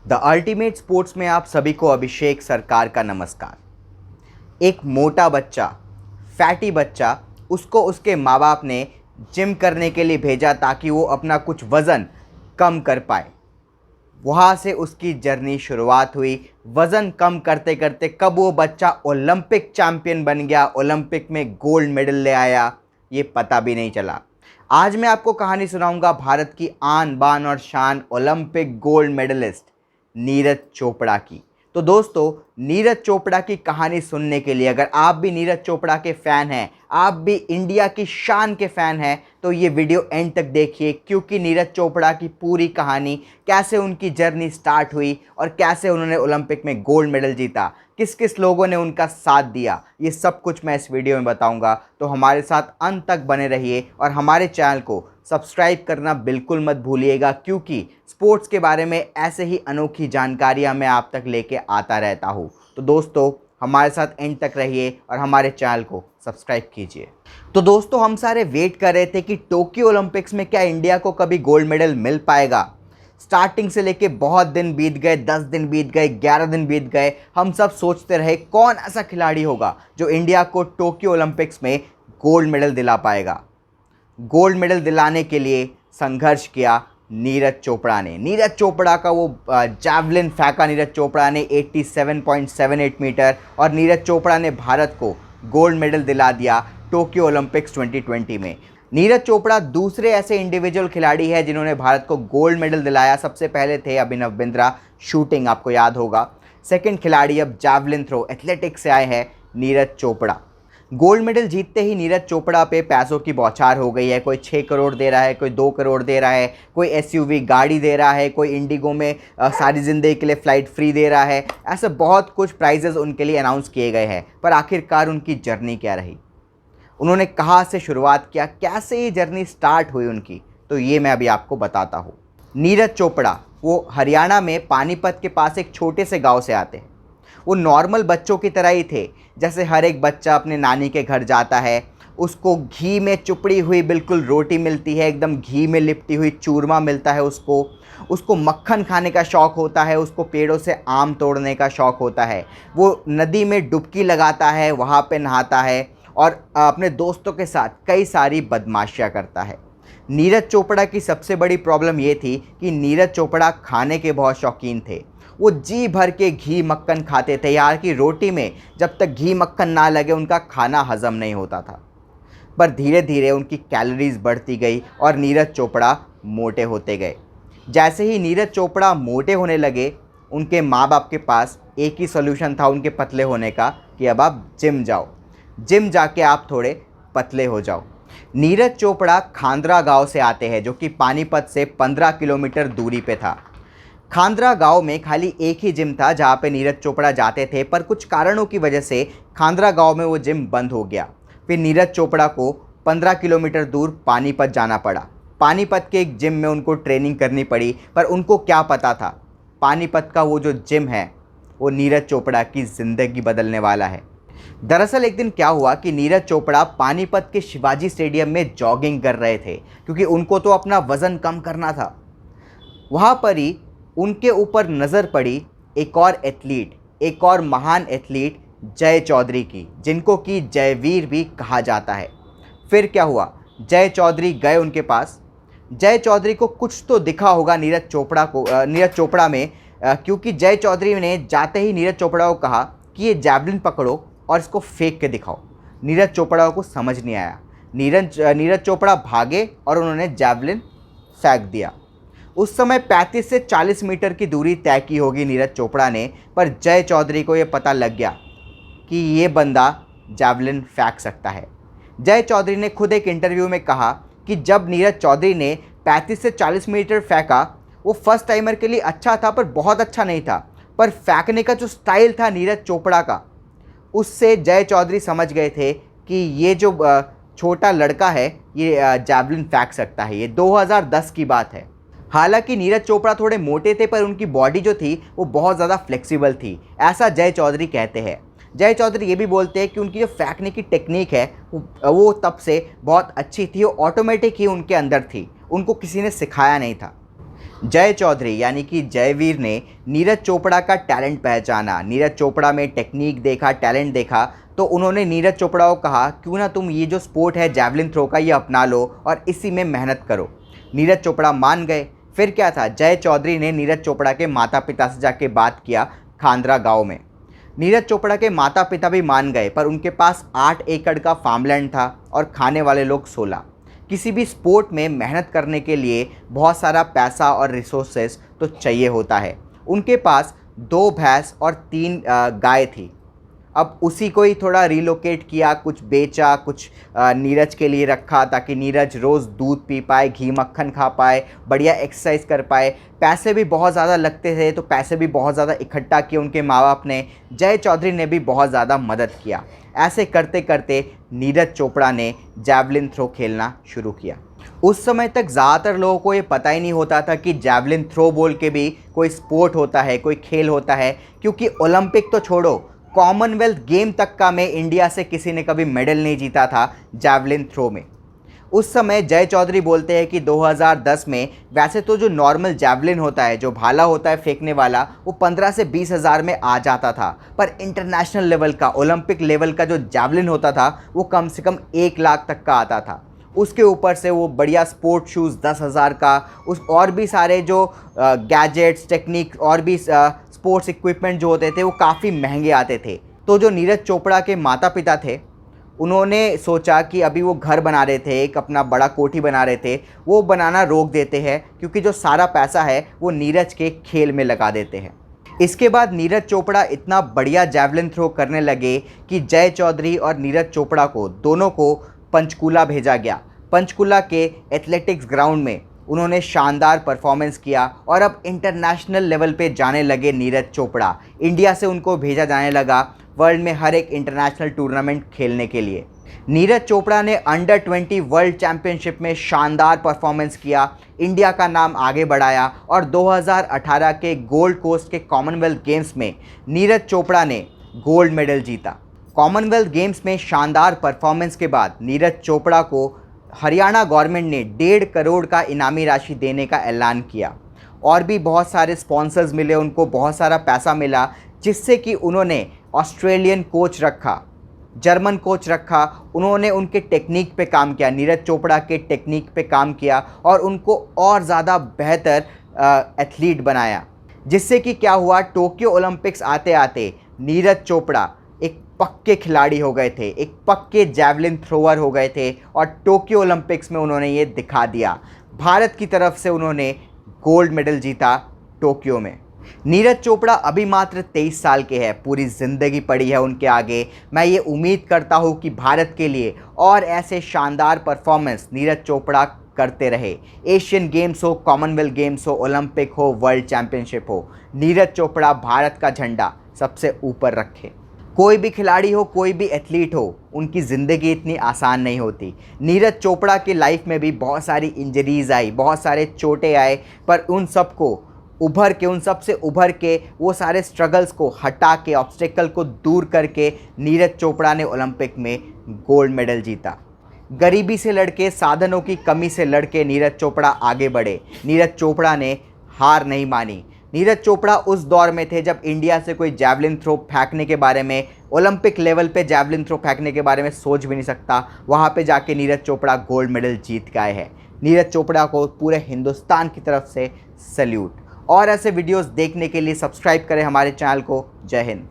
The ultimate sports में आप सभी को अभिषेक सरकार का नमस्कार। एक मोटा बच्चा, फैटी बच्चा, उसको उसके माँ बाप ने जिम करने के लिए भेजा ताकि वो अपना कुछ वज़न कम कर पाए। वहाँ से उसकी जर्नी शुरुआत हुई। वज़न कम करते करते कब वो बच्चा ओलंपिक चैम्पियन बन गया, ओलंपिक में गोल्ड मेडल ले आया, ये पता भी नहीं चला। आज मैं आपको कहानी सुनाऊंगा भारत की आन बान और शान Olympic gold medalist Neeraj Chopra की। तो दोस्तों, नीरज चोपड़ा की कहानी सुनने के लिए अगर आप भी नीरज चोपड़ा के फ़ैन हैं, आप भी इंडिया की शान के फ़ैन हैं, तो ये वीडियो एंड तक देखिए, क्योंकि नीरज चोपड़ा की पूरी कहानी, कैसे उनकी जर्नी स्टार्ट हुई और कैसे उन्होंने ओलंपिक में गोल्ड मेडल जीता, किस किस लोगों ने उनका साथ दिया, ये सब कुछ मैं इस वीडियो में बताऊंगा। तो हमारे साथ अंत तक बने रहिए और हमारे चैनल को सब्सक्राइब करना बिल्कुल मत भूलिएगा, क्योंकि स्पोर्ट्स के बारे में ऐसे ही अनोखी जानकारियाँ मैं आप तक लेके आता रहता हूँ। तो दोस्तों, हमारे साथ एंड तक रहिए और हमारे चैनल को सब्सक्राइब कीजिए। तो दोस्तों, हम सारे वेट कर रहे थे कि टोक्यो ओलंपिक्स में क्या इंडिया को कभी गोल्ड मेडल मिल पाएगा। स्टार्टिंग से लेके बहुत दिन बीत गए, 10 दिन बीत गए, 11 दिन बीत गए। हम सब सोचते रहे कौन ऐसा खिलाड़ी होगा जो इंडिया को टोक्यो ओलंपिक्स में गोल्ड मेडल दिला पाएगा। गोल्ड मेडल दिलाने के लिए संघर्ष किया नीरज चोपड़ा ने। नीरज चोपड़ा का वो जैवलिन फेंका नीरज चोपड़ा ने 87.78 मीटर, और नीरज चोपड़ा ने भारत को गोल्ड मेडल दिला दिया टोक्यो ओलंपिक्स 2020 में। नीरज चोपड़ा दूसरे ऐसे इंडिविजुअल खिलाड़ी हैं जिन्होंने भारत को गोल्ड मेडल दिलाया। सबसे पहले थे अभिनव बिंद्रा, शूटिंग आपको याद होगा। सेकंड खिलाड़ी अब जैवलिन थ्रो, एथलेटिक्स से आए हैं नीरज चोपड़ा। गोल्ड मेडल जीतते ही नीरज चोपड़ा पे पैसों की बौछार हो गई है। कोई 6 करोड़ दे रहा है, कोई 2 करोड़ दे रहा है, कोई एसयूवी गाड़ी दे रहा है, कोई इंडिगो में सारी ज़िंदगी के लिए फ़्लाइट फ्री दे रहा है। ऐसे बहुत कुछ प्राइजेज़ उनके लिए अनाउंस किए गए हैं। पर आखिरकार उनकी जर्नी क्या रही, उन्होंने कहाँ से शुरुआत किया, कैसे ये जर्नी स्टार्ट हुई उनकी, तो ये मैं अभी आपको बताता हूँ। नीरज चोपड़ा वो हरियाणा में पानीपत के पास एक छोटे से गाँव से आते हैं। वो नॉर्मल बच्चों की तरह ही थे, जैसे हर एक बच्चा अपने नानी के घर जाता है, उसको घी में चुपड़ी हुई बिल्कुल रोटी मिलती है, एकदम घी में लिपटी हुई चूरमा मिलता है उसको मक्खन खाने का शौक़ होता है, उसको पेड़ों से आम तोड़ने का शौक़ होता है, वो नदी में डुबकी लगाता है, वहाँ पे नहाता है और अपने दोस्तों के साथ कई सारी बदमाशियाँ करता है। नीरज चोपड़ा की सबसे बड़ी प्रॉब्लम ये थी कि नीरज चोपड़ा खाने के बहुत शौकीन थे। वो जी भर के घी मक्खन खाते थे, यार कि रोटी में जब तक घी मक्खन ना लगे उनका खाना हज़म नहीं होता था। पर धीरे धीरे उनकी कैलोरीज बढ़ती गई और नीरज चोपड़ा मोटे होते गए। जैसे ही नीरज चोपड़ा मोटे होने लगे, उनके माँ बाप के पास एक ही सोल्यूशन था उनके पतले होने का, कि अब आप जिम जाओ, जिम जाके आप थोड़े पतले हो जाओ। नीरज चोपड़ा खांद्रा गांव से आते हैं, जो कि पानीपत से 15 किलोमीटर दूरी पे था। खांद्रा गांव में खाली एक ही जिम था जहां पे नीरज चोपड़ा जाते थे, पर कुछ कारणों की वजह से खांद्रा गांव में वो जिम बंद हो गया। फिर नीरज चोपड़ा को 15 किलोमीटर दूर पानीपत जाना पड़ा। पानीपत के एक जिम में उनको ट्रेनिंग करनी पड़ी, पर उनको क्या पता था पानीपत का वो जो जिम है वो नीरज चोपड़ा की ज़िंदगी बदलने वाला है। दरअसल एक दिन क्या हुआ कि नीरज चोपड़ा पानीपत के शिवाजी स्टेडियम में जॉगिंग कर रहे थे, क्योंकि उनको तो अपना वज़न कम करना था। वहाँ पर ही उनके ऊपर नज़र पड़ी एक और एथलीट, एक और महान एथलीट जय चौधरी की, जिनको कि जयवीर भी कहा जाता है। फिर क्या हुआ, जय चौधरी गए उनके पास। जय चौधरी को कुछ तो दिखा होगा नीरज चोपड़ा में, क्योंकि जय चौधरी ने जाते ही नीरज चोपड़ा को कहा कि ये जैवलिन पकड़ो और इसको फेंक के दिखाओ। नीरज चोपड़ा को समझ नहीं आया। नीरज चोपड़ा भागे और उन्होंने जैवलिन फेंक दिया। उस समय 35 से 40 मीटर की दूरी तय की होगी नीरज चोपड़ा ने, पर जय चौधरी को ये पता लग गया कि ये बंदा जैवलिन फेंक सकता है। जय चौधरी ने खुद एक इंटरव्यू में कहा कि जब नीरज चौधरी ने 35 से 40 मीटर फेंका, वो फर्स्ट टाइमर के लिए अच्छा था, पर बहुत अच्छा नहीं था। पर फेंकने का जो स्टाइल था नीरज चोपड़ा का, उससे जय चौधरी समझ गए थे कि ये जो छोटा लड़का है ये जैवलिन फेंक सकता है। ये 2010 की बात है। हालांकि नीरज चोपड़ा थोड़े मोटे थे, पर उनकी बॉडी जो थी वो बहुत ज़्यादा फ्लेक्सिबल थी, ऐसा जय चौधरी कहते हैं। जय चौधरी ये भी बोलते हैं कि उनकी जो फेंकने की टेक्निक है वो तब से बहुत अच्छी थी, वो ऑटोमेटिक ही उनके अंदर थी, उनको किसी ने सिखाया नहीं था। जय चौधरी यानी कि जयवीर ने नीरज चोपड़ा का टैलेंट पहचाना, नीरज चोपड़ा में टेक्निक देखा, टैलेंट देखा, तो उन्होंने नीरज चोपड़ा को कहा क्यों ना तुम ये जो स्पोर्ट है जैवलिन थ्रो का ये अपना लो और इसी में मेहनत करो। नीरज चोपड़ा मान गए। फिर क्या था, जय चौधरी ने नीरज चोपड़ा के माता पिता से जाके बात किया खांद्रा गाँव में। नीरज चोपड़ा के माता पिता भी मान गए, पर उनके पास 8 एकड़ का फार्मलैंड था और खाने वाले लोग 16। किसी भी स्पोर्ट में मेहनत करने के लिए बहुत सारा पैसा और रिसोर्सेस तो चाहिए होता है। उनके पास 2 भैंस और 3 गाय थी। अब उसी को ही थोड़ा रिलोकेट किया, कुछ बेचा, कुछ नीरज के लिए रखा ताकि नीरज रोज़ दूध पी पाए, घी मक्खन खा पाए, बढ़िया एक्सरसाइज कर पाए। पैसे भी बहुत ज़्यादा लगते थे तो पैसे भी बहुत ज़्यादा इकट्ठा किए उनके माँ बाप ने। जय चौधरी ने भी बहुत ज़्यादा मदद किया। ऐसे करते करते नीरज चोपड़ा ने जैवलिन थ्रो खेलना शुरू किया। उस समय तक ज़्यादातर लोगों को ये पता ही नहीं होता था कि जैवलिन थ्रो बोल के भी कोई स्पोर्ट होता है, कोई खेल होता है, क्योंकि ओलंपिक तो छोड़ो, कॉमनवेल्थ गेम तक का में इंडिया से किसी ने कभी मेडल नहीं जीता था जैवलिन थ्रो में। उस समय जय चौधरी बोलते हैं कि 2010 में वैसे तो जो नॉर्मल जैवलिन होता है, जो भाला होता है फेंकने वाला, वो 15 से 20 हज़ार में आ जाता था, पर इंटरनेशनल लेवल का, ओलंपिक लेवल का जो जैवलिन होता था वो कम से कम 1 लाख तक का आता था। उसके ऊपर से वो बढ़िया स्पोर्ट शूज़ 10,000 का, उस और भी सारे जो गैजेट्स, टेक्निक और भी स्पोर्ट्स इक्विपमेंट जो होते थे वो काफ़ी महंगे आते थे। तो जो नीरज चोपड़ा के माता पिता थे, उन्होंने सोचा कि अभी वो घर बना रहे थे, एक अपना बड़ा कोठी बना रहे थे, वो बनाना रोक देते हैं, क्योंकि जो सारा पैसा है वो नीरज के खेल में लगा देते हैं। इसके बाद नीरज चोपड़ा इतना बढ़िया जैवलिन थ्रो करने लगे कि जय चौधरी और नीरज चोपड़ा को दोनों को पंचकूला भेजा गया। पंचकूला के एथलेटिक्स ग्राउंड में उन्होंने शानदार परफॉर्मेंस किया और अब इंटरनेशनल लेवल पे जाने लगे नीरज चोपड़ा। इंडिया से उनको भेजा जाने लगा वर्ल्ड में हर एक इंटरनेशनल टूर्नामेंट खेलने के लिए। नीरज चोपड़ा ने अंडर 20 वर्ल्ड चैंपियनशिप में शानदार परफॉर्मेंस किया, इंडिया का नाम आगे बढ़ाया और 2018 के गोल्ड कोस्ट के कॉमनवेल्थ गेम्स में नीरज चोपड़ा ने गोल्ड मेडल जीता। कॉमनवेल्थ गेम्स में शानदार परफॉर्मेंस के बाद नीरज चोपड़ा को हरियाणा गवर्नमेंट ने 1.5 करोड़ का इनामी राशि देने का ऐलान किया और भी बहुत सारे स्पॉन्सर्स मिले, उनको बहुत सारा पैसा मिला, जिससे कि उन्होंने ऑस्ट्रेलियन कोच रखा, जर्मन कोच रखा, उन्होंने उनके टेक्निक पे काम किया, नीरज चोपड़ा के टेक्निक पे काम किया और उनको और ज़्यादा बेहतर एथलीट बनाया। जिससे कि क्या हुआ, टोक्यो ओलंपिक्स आते आते नीरज चोपड़ा एक पक्के खिलाड़ी हो गए थे, एक पक्के जैवलिन थ्रोअर हो गए थे और टोक्यो ओलंपिक्स में उन्होंने ये दिखा दिया। भारत की तरफ से उन्होंने गोल्ड मेडल जीता टोक्यो में। नीरज चोपड़ा अभी मात्र 23 साल के हैं, पूरी ज़िंदगी पड़ी है उनके आगे। मैं ये उम्मीद करता हूँ कि भारत के लिए और ऐसे शानदार परफॉर्मेंस नीरज चोपड़ा करते रहे। एशियन गेम्स हो, कॉमनवेल्थ गेम्स हो, ओलंपिक हो, वर्ल्ड चैंपियनशिप हो, नीरज चोपड़ा भारत का झंडा सबसे ऊपर रखे। कोई भी खिलाड़ी हो, कोई भी एथलीट हो, उनकी ज़िंदगी इतनी आसान नहीं होती। नीरज चोपड़ा की लाइफ में भी बहुत सारी इंजरीज़ आई, बहुत सारे चोटें आए, पर उन सब को उभर के, उन सब से उभर के, वो सारे स्ट्रगल्स को हटा के, ऑब्स्टेकल को दूर करके नीरज चोपड़ा ने ओलंपिक में गोल्ड मेडल जीता। गरीबी से लड़के, साधनों की कमी से लड़के नीरज चोपड़ा आगे बढ़े। नीरज चोपड़ा ने हार नहीं मानी। नीरज चोपड़ा उस दौर में थे जब इंडिया से कोई जैवलिन थ्रो फेंकने के बारे में, ओलंपिक लेवल पे जैवलिन थ्रो फेंकने के बारे में सोच भी नहीं सकता। वहाँ पे जाके नीरज चोपड़ा गोल्ड मेडल जीत के आए हैं। नीरज चोपड़ा को पूरे हिंदुस्तान की तरफ से सैल्यूट। और ऐसे वीडियोस देखने के लिए सब्सक्राइब करें हमारे चैनल को। जय हिंद।